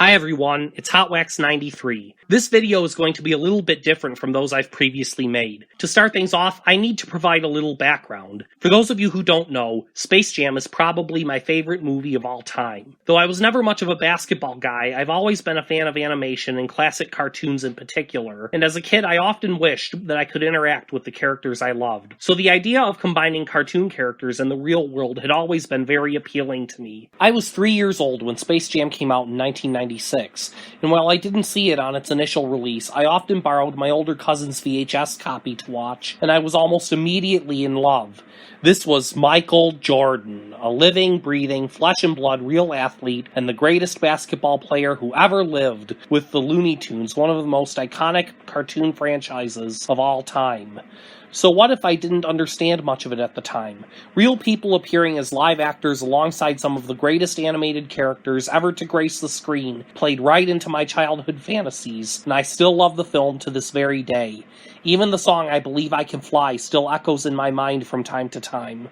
Hi everyone, it's HotWax93. This video is going to be a little bit different from those I've previously made. To start things off, I need to provide a little background. For those of you who don't know, Space Jam is probably my favorite movie of all time. Though I was never much of a basketball guy, I've always been a fan of animation and classic cartoons in particular, and as a kid I often wished that I could interact with the characters I loved. So the idea of combining cartoon characters and the real world had always been very appealing to me. I was 3 years old when Space Jam came out in 1996, and while I didn't see it on its initial release, I often borrowed my older cousin's VHS copy to watch, and I was almost immediately in love. This was Michael Jordan, a living, breathing, flesh and blood real athlete, and the greatest basketball player who ever lived, with the Looney Tunes, one of the most iconic cartoon franchises of all time. So what if I didn't understand much of it at the time? Real people appearing as live actors alongside some of the greatest animated characters ever to grace the screen played right into my childhood fantasies, and I still love the film to this very day. Even the song I Believe I Can Fly still echoes in my mind from time to time.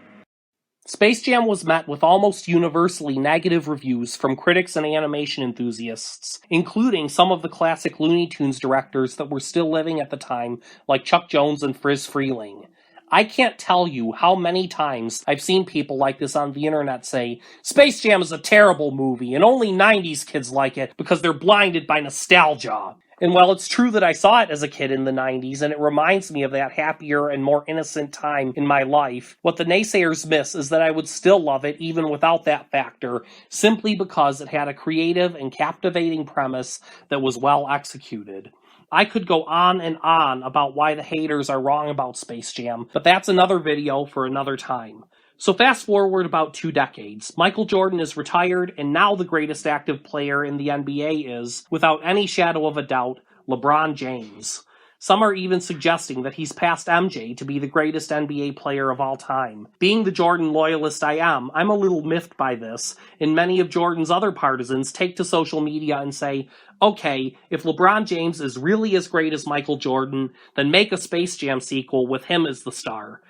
Space Jam was met with almost universally negative reviews from critics and animation enthusiasts, including some of the classic Looney Tunes directors that were still living at the time, like Chuck Jones and Friz Freleng. I can't tell you how many times I've seen people like this on the internet say, Space Jam is a terrible movie, and only 90s kids like it because they're blinded by nostalgia. And while it's true that I saw it as a kid in the 90s, and it reminds me of that happier and more innocent time in my life, what the naysayers miss is that I would still love it even without that factor, simply because it had a creative and captivating premise that was well executed. I could go on and on about why the haters are wrong about Space Jam, but that's another video for another time. So fast forward about 2 decades. Michael Jordan is retired, and now the greatest active player in the NBA is, without any shadow of a doubt, LeBron James. Some are even suggesting that he's passed MJ to be the greatest NBA player of all time. Being the Jordan loyalist I am, I'm a little miffed by this, and many of Jordan's other partisans take to social media and say, okay, if LeBron James is really as great as Michael Jordan, then make a Space Jam sequel with him as the star.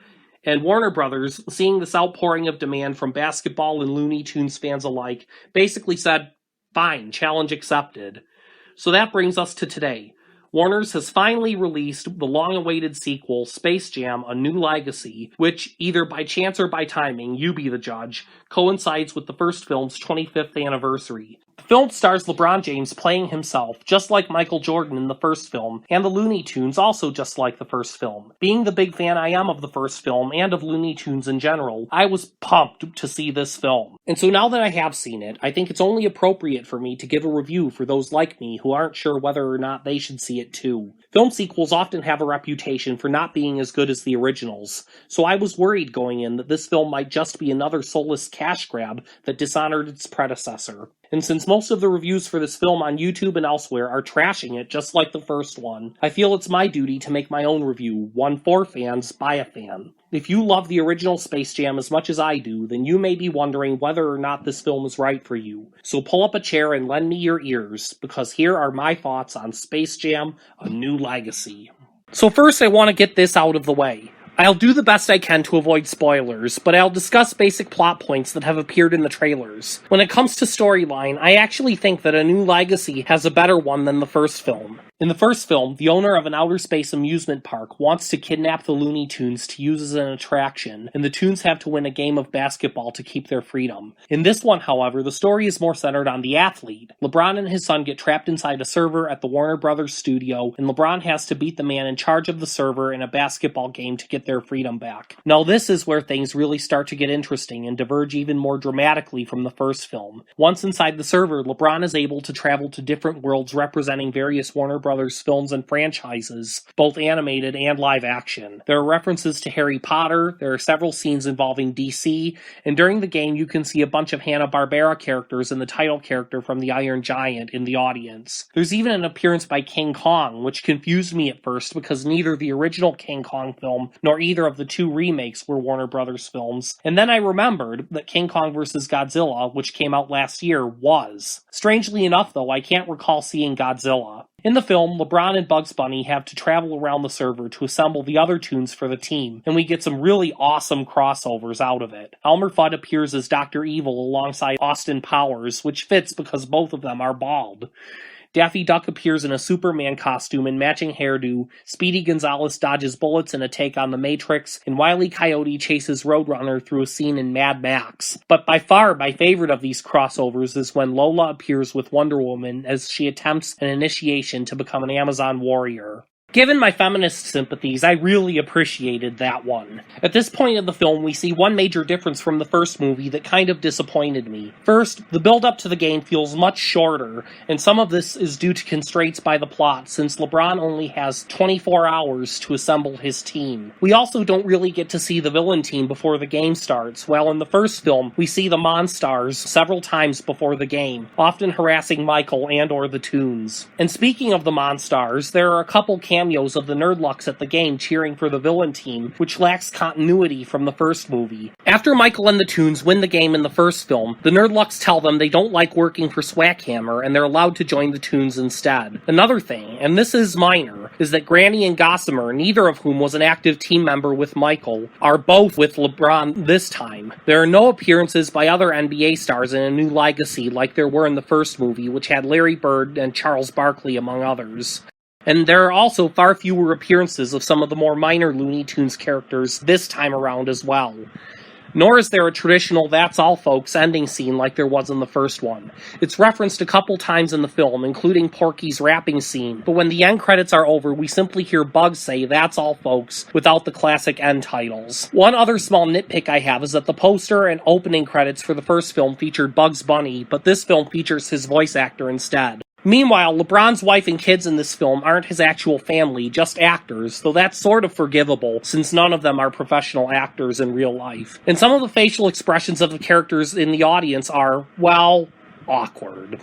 And Warner Brothers, seeing this outpouring of demand from basketball and Looney Tunes fans alike, basically said, fine, challenge accepted. So that brings us to today. Warner's has finally released the long-awaited sequel, Space Jam: A New Legacy, which, either by chance or by timing, you be the judge, coincides with the first film's 25th anniversary. The film stars LeBron James playing himself, just like Michael Jordan in the first film, and the Looney Tunes also just like the first film. Being the big fan I am of the first film, and of Looney Tunes in general, I was pumped to see this film. And so now that I have seen it, I think it's only appropriate for me to give a review for those like me who aren't sure whether or not they should see it too. Film sequels often have a reputation for not being as good as the originals, so I was worried going in that this film might just be another soulless cash grab that dishonored its predecessor. And since most of the reviews for this film on YouTube and elsewhere are trashing it just like the first one, I feel it's my duty to make my own review, one for fans by a fan. If you love the original Space Jam as much as I do, then you may be wondering whether or not this film is right for you. So pull up a chair and lend me your ears, because here are my thoughts on Space Jam: A New Legacy. So first I want to get this out of the way. I'll do the best I can to avoid spoilers, but I'll discuss basic plot points that have appeared in the trailers. When it comes to storyline, I actually think that A New Legacy has a better one than the first film. In the first film, the owner of an outer space amusement park wants to kidnap the Looney Tunes to use as an attraction, and the Tunes have to win a game of basketball to keep their freedom. In this one, however, the story is more centered on the athlete. LeBron and his son get trapped inside a server at the Warner Brothers studio, and LeBron has to beat the man in charge of the server in a basketball game to get their freedom back. Now this is where things really start to get interesting and diverge even more dramatically from the first film. Once inside the server, LeBron is able to travel to different worlds representing various Warner Brothers films and franchises, both animated and live action. There are references to Harry Potter, there are several scenes involving DC, and during the game you can see a bunch of Hanna-Barbera characters and the title character from the Iron Giant in the audience. There's even an appearance by King Kong, which confused me at first because neither the original King Kong film nor either of the 2 remakes were Warner Brothers films, and then I remembered that King Kong vs. Godzilla, which came out last year, was. Strangely enough though, I can't recall seeing Godzilla. In the film, LeBron and Bugs Bunny have to travel around the server to assemble the other Toons for the team, and we get some really awesome crossovers out of it. Elmer Fudd appears as Dr. Evil alongside Austin Powers, which fits because both of them are bald. Daffy Duck appears in a Superman costume and matching hairdo, Speedy Gonzales dodges bullets in a take on The Matrix, and Wile E. Coyote chases Roadrunner through a scene in Mad Max. But by far my favorite of these crossovers is when Lola appears with Wonder Woman as she attempts an initiation to become an Amazon warrior. Given my feminist sympathies, I really appreciated that one. At this point in the film, we see one major difference from the first movie that kind of disappointed me. First, the build-up to the game feels much shorter, and some of this is due to constraints by the plot, since LeBron only has 24 hours to assemble his team. We also don't really get to see the villain team before the game starts, while in the first film, we see the Monstars several times before the game, often harassing Michael and/or the Toons. And speaking of the Monstars, there are a couple cameos of the Nerdlucks at the game cheering for the villain team, which lacks continuity from the first movie. After Michael and the Toons win the game in the first film, the Nerdlucks tell them they don't like working for Swackhammer and they're allowed to join the Toons instead. Another thing, and this is minor, is that Granny and Gossamer, neither of whom was an active team member with Michael, are both with LeBron this time. There are no appearances by other NBA stars in A New Legacy like there were in the first movie, which had Larry Bird and Charles Barkley among others. And there are also far fewer appearances of some of the more minor Looney Tunes characters this time around as well. Nor is there a traditional "that's all folks" ending scene like there was in the first one. It's referenced a couple times in the film, including Porky's rapping scene, but when the end credits are over, we simply hear Bugs say "that's all folks" without the classic end titles. One other small nitpick I have is that the poster and opening credits for the first film featured Bugs Bunny, but this film features his voice actor instead. Meanwhile, LeBron's wife and kids in this film aren't his actual family, just actors, though that's sort of forgivable, since none of them are professional actors in real life. And some of the facial expressions of the characters in the audience are, well, awkward.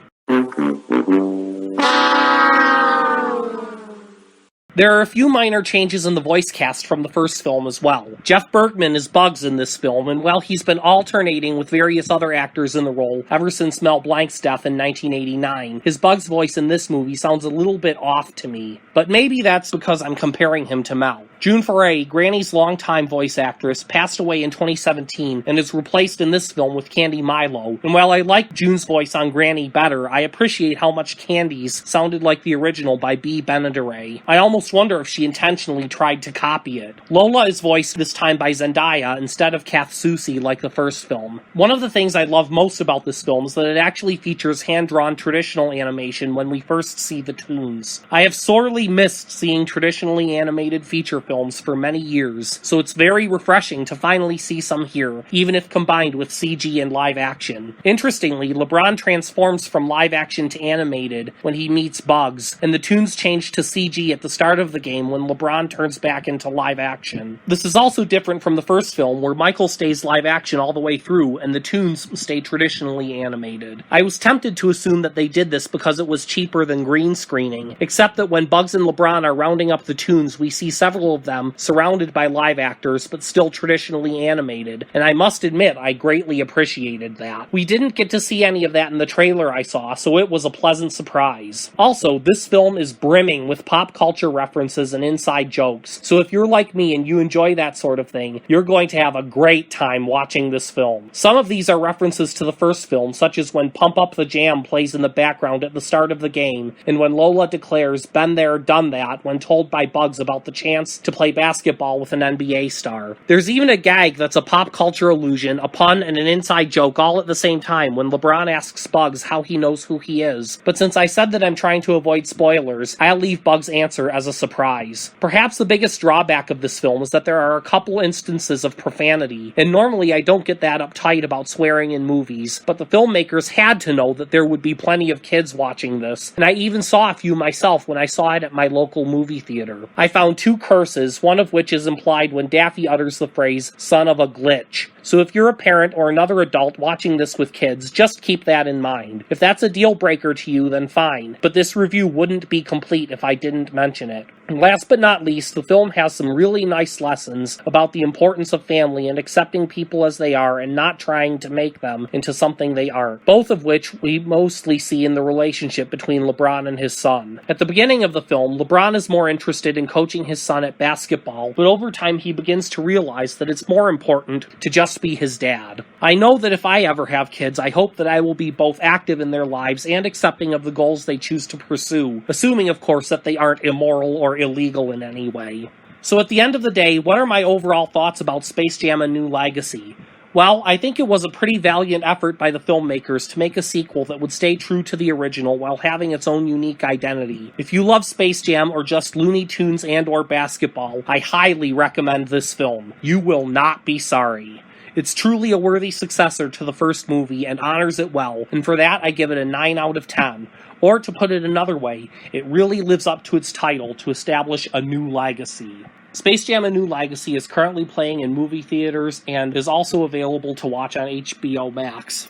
There are a few minor changes in the voice cast from the first film as well. Jeff Bergman is Bugs in this film, and while he's been alternating with various other actors in the role ever since Mel Blanc's death in 1989, his Bugs voice in this movie sounds a little bit off to me. But maybe that's because I'm comparing him to Mel. June Foray, Granny's longtime voice actress, passed away in 2017 and is replaced in this film with Candy Milo. And while I like June's voice on Granny better, I appreciate how much Candy's sounded like the original by Bea Benaderet. I almost wonder if she intentionally tried to copy it. Lola is voiced this time by Zendaya instead of Kath Soucie like the first film. One of the things I love most about this film is that it actually features hand-drawn traditional animation when we first see the Toons. I have sorely missed seeing traditionally animated feature films for many years, so it's very refreshing to finally see some here, even if combined with CG and live action. Interestingly, LeBron transforms from live action to animated when he meets Bugs, and the Toons change to CG at the start of the game when LeBron turns back into live action. This is also different from the first film, where Michael stays live action all the way through, and the Toons stay traditionally animated. I was tempted to assume that they did this because it was cheaper than green screening, except that when Bugs and LeBron are rounding up the Toons, we see several of them surrounded by live actors, but still traditionally animated, and I must admit I greatly appreciated that. We didn't get to see any of that in the trailer I saw, so it was a pleasant surprise. Also, this film is brimming with pop culture references and inside jokes, so if you're like me and you enjoy that sort of thing, you're going to have a great time watching this film. Some of these are references to the first film, such as when Pump Up the Jam plays in the background at the start of the game, and when Lola declares "been there, done that" when told by Bugs about the chance to play basketball with an NBA star. There's even a gag that's a pop culture allusion, a pun, and an inside joke all at the same time when LeBron asks Bugs how he knows who he is. But since I said that I'm trying to avoid spoilers, I'll leave Bugs' answer as a surprise. Perhaps the biggest drawback of this film is that there are a couple instances of profanity, and normally I don't get that uptight about swearing in movies, but the filmmakers had to know that there would be plenty of kids watching this, and I even saw a few myself when I saw it at my local movie theater. I found two curses, one of which is implied when Daffy utters the phrase "son of a glitch." So if you're a parent or another adult watching this with kids, just keep that in mind. If that's a deal breaker to you, then fine, but this review wouldn't be complete if I didn't mention it. And last but not least, the film has some really nice lessons about the importance of family and accepting people as they are and not trying to make them into something they aren't, both of which we mostly see in the relationship between LeBron and his son. At the beginning of the film, LeBron is more interested in coaching his son at basketball, but over time he begins to realize that it's more important to just be his dad. I know that if I ever have kids, I hope that I will be both active in their lives and accepting of the goals they choose to pursue, assuming of course that they aren't immoral or illegal in any way. So at the end of the day, what are my overall thoughts about Space Jam: A New Legacy? Well, I think it was a pretty valiant effort by the filmmakers to make a sequel that would stay true to the original while having its own unique identity. If you love Space Jam or just Looney Tunes and or basketball, I highly recommend this film. You will not be sorry. It's truly a worthy successor to the first movie and honors it well, and for that I give it a 9 out of 10. Or to put it another way, it really lives up to its title to establish a new legacy. Space Jam: A New Legacy is currently playing in movie theaters and is also available to watch on HBO Max.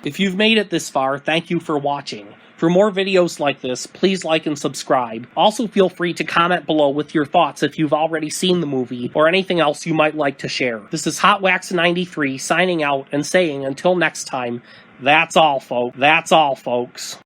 If you've made it this far, thank you for watching. For more videos like this, please like and subscribe. Also feel free to comment below with your thoughts if you've already seen the movie or anything else you might like to share. This is HotWax93 signing out and saying until next time, that's all folks.